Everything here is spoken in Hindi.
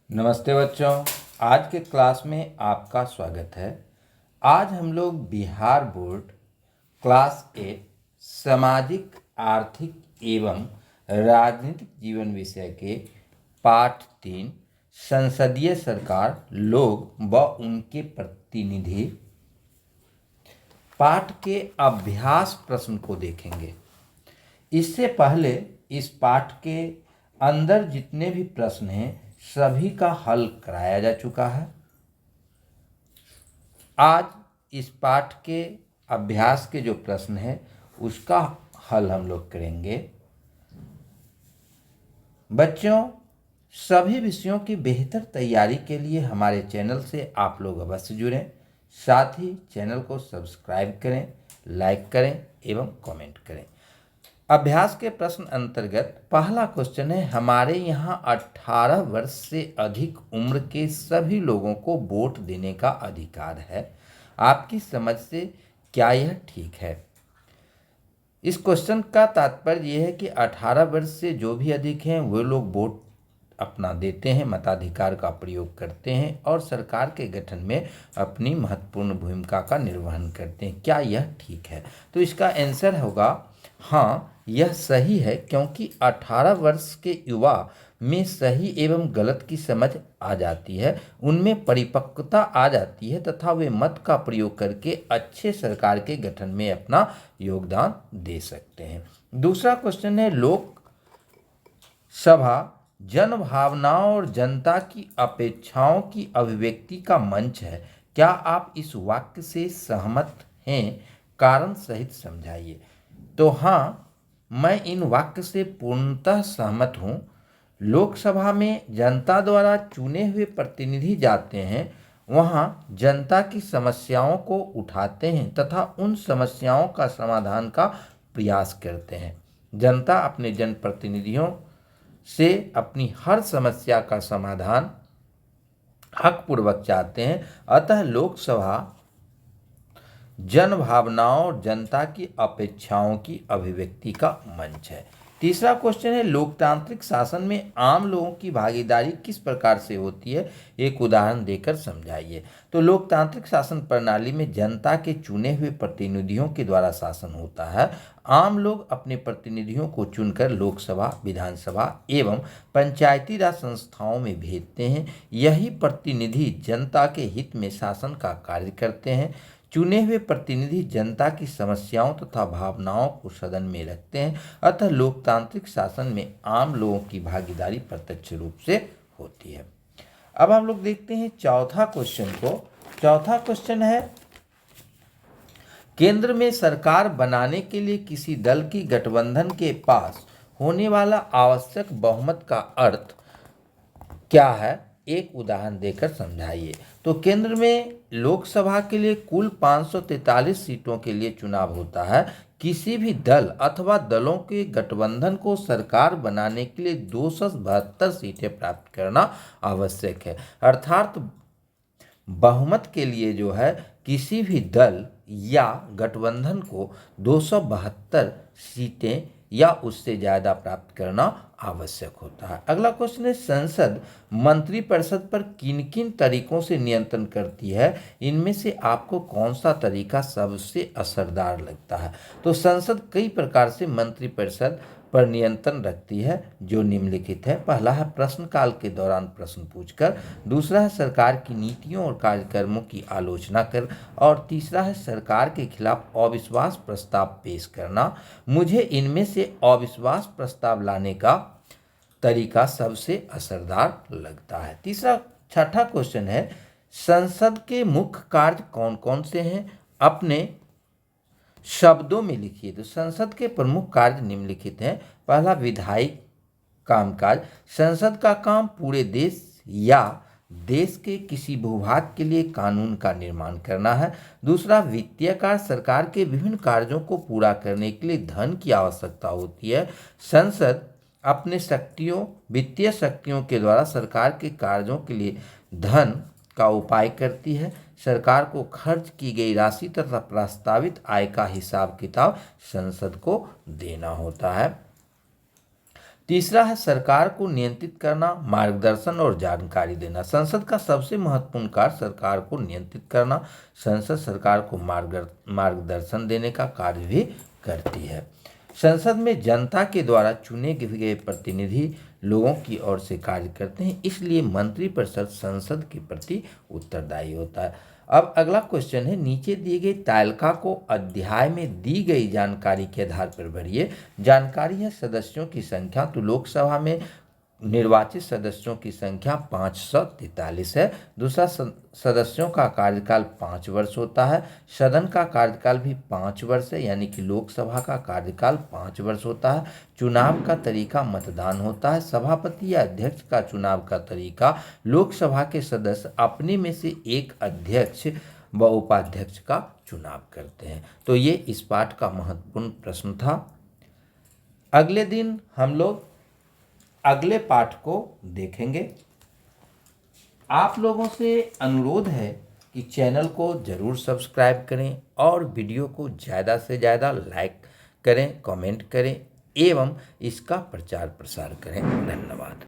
नमस्ते बच्चों। आज के क्लास में आपका स्वागत है। आज हम लोग बिहार बोर्ड क्लास 8 सामाजिक आर्थिक एवं राजनीतिक जीवन विषय के पाठ 3 संसदीय सरकार लोग व उनके प्रतिनिधि पाठ के अभ्यास प्रश्न को देखेंगे। इससे पहले इस पाठ के अंदर जितने भी प्रश्न हैं सभी का हल कराया जा चुका है। आज इस पाठ के अभ्यास के जो प्रश्न है उसका हल हम लोग करेंगे। बच्चों, सभी विषयों की बेहतर तैयारी के लिए हमारे चैनल से आप लोग अवश्य जुड़ें। साथ ही चैनल को सब्सक्राइब करें, लाइक करें एवं कमेंट करें। अभ्यास के प्रश्न अंतर्गत पहला क्वेश्चन है, हमारे यहाँ 18 वर्ष से अधिक उम्र के सभी लोगों को वोट देने का अधिकार है। आपकी समझ से क्या यह ठीक है? इस क्वेश्चन का तात्पर्य यह है कि 18 वर्ष से जो भी अधिक हैं वे लोग वोट अपना देते हैं, मताधिकार का प्रयोग करते हैं और सरकार के गठन में अपनी महत्वपूर्ण भूमिका का निर्वहन करते हैं। क्या यह ठीक है? तो इसका आंसर होगा हाँ, यह सही है, क्योंकि 18 वर्ष के युवा में सही एवं गलत की समझ आ जाती है, उनमें परिपक्वता आ जाती है तथा वे मत का प्रयोग करके अच्छे सरकार के गठन में अपना योगदान दे सकते हैं। दूसरा क्वेश्चन है, लोकसभा जन भावनाओं और जनता की अपेक्षाओं की अभिव्यक्ति का मंच है। क्या आप इस वाक्य से सहमत हैं? कारण सहित समझाइए। तो हाँ, मैं इन वाक्य से पूर्णतः सहमत हूँ। लोकसभा में जनता द्वारा चुने हुए प्रतिनिधि जाते हैं, वहाँ जनता की समस्याओं को उठाते हैं तथा उन समस्याओं का समाधान का प्रयास करते हैं। जनता अपने जनप्रतिनिधियों से अपनी हर समस्या का समाधान हकपूर्वक चाहते हैं। अतः लोकसभा जन भावनाओं और जनता की अपेक्षाओं की अभिव्यक्ति का मंच है। तीसरा क्वेश्चन है, लोकतांत्रिक शासन में आम लोगों की भागीदारी किस प्रकार से होती है? एक उदाहरण देकर समझाइए। तो लोकतांत्रिक शासन प्रणाली में जनता के चुने हुए प्रतिनिधियों के द्वारा शासन होता है। आम लोग अपने प्रतिनिधियों को चुनकर लोकसभा, विधानसभा एवं पंचायती राज संस्थाओं में भेजते हैं। यही प्रतिनिधि जनता के हित में शासन का कार्य करते हैं। चुने हुए प्रतिनिधि जनता की समस्याओं तथा भावनाओं को सदन में रखते हैं। अतः लोकतांत्रिक शासन में आम लोगों की भागीदारी प्रत्यक्ष रूप से होती है। अब हम लोग देखते हैं चौथा क्वेश्चन को। चौथा क्वेश्चन है, केंद्र में सरकार बनाने के लिए किसी दल की गठबंधन के पास होने वाला आवश्यक बहुमत का अर्थ क्या है? एक उदाहरण देकर समझाइए। तो केंद्र में लोकसभा के लिए कुल 543 सीटों के लिए चुनाव होता है। किसी भी दल अथवा दलों के गठबंधन को सरकार बनाने के लिए 272 सीटें प्राप्त करना आवश्यक है। अर्थात बहुमत के लिए जो है किसी भी दल या गठबंधन को 272 सीटें या उससे ज़्यादा प्राप्त करना आवश्यक होता है। अगला क्वेश्चन है, संसद मंत्रिपरिषद पर किन किन तरीकों से नियंत्रण करती है? इनमें से आपको कौन सा तरीका सबसे असरदार लगता है? तो संसद कई प्रकार से मंत्रिपरिषद पर नियंत्रण रखती है, जो निम्नलिखित है। पहला है प्रश्नकाल के दौरान प्रश्न पूछकर, दूसरा है सरकार की नीतियों और कार्यक्रमों की आलोचना कर, और तीसरा है सरकार के खिलाफ अविश्वास प्रस्ताव पेश करना। मुझे इनमें से अविश्वास प्रस्ताव लाने का तरीका सबसे असरदार लगता है। छठा क्वेश्चन है, संसद के मुख्य कार्य कौन कौन से हैं? अपने शब्दों में लिखिए। तो संसद के प्रमुख कार्य निम्नलिखित हैं। पहला, विधायी कामकाज। संसद का काम पूरे देश या देश के किसी भूभाग के लिए कानून का निर्माण करना है। दूसरा, वित्तीय कार्य। सरकार के विभिन्न कार्यों को पूरा करने के लिए धन की आवश्यकता होती है। संसद अपने वित्तीय शक्तियों के द्वारा सरकार के कार्यों के लिए धन का उपाय करती है। सरकार को खर्च की गई राशि तथा प्रस्तावित आय का हिसाब किताब संसद को देना होता है। तीसरा है सरकार को नियंत्रित करना, मार्गदर्शन और जानकारी देना। संसद का सबसे महत्वपूर्ण कार्य सरकार को नियंत्रित करना। संसद सरकार को मार्गदर्शन देने का कार्य भी करती है। संसद में जनता के द्वारा चुने गए प्रतिनिधि लोगों की ओर से कार्य करते हैं, इसलिए मंत्रिपरिषद संसद के प्रति उत्तरदायी होता है। अब अगला क्वेश्चन है, नीचे दिए गए तालिका को अध्याय में दी गई जानकारी के आधार पर भरिए। जानकारी है सदस्यों की संख्या, तो लोकसभा में निर्वाचित सदस्यों की संख्या 543 है। दूसरा, सदस्यों का कार्यकाल 5 वर्ष होता है। सदन का कार्यकाल भी 5 वर्ष है, यानी कि लोकसभा का कार्यकाल 5 वर्ष होता है। चुनाव का तरीका मतदान होता है। सभापति या अध्यक्ष का चुनाव का तरीका, लोकसभा के सदस्य अपने में से एक अध्यक्ष व उपाध्यक्ष का चुनाव करते हैं। तो ये इस पाठ का महत्वपूर्ण प्रश्न था। अगले दिन हम लोग अगले पाठ को देखेंगे। आप लोगों से अनुरोध है कि चैनल को ज़रूर सब्सक्राइब करें और वीडियो को ज़्यादा से ज़्यादा लाइक करें, कमेंट करें एवं इसका प्रचार प्रसार करें। धन्यवाद।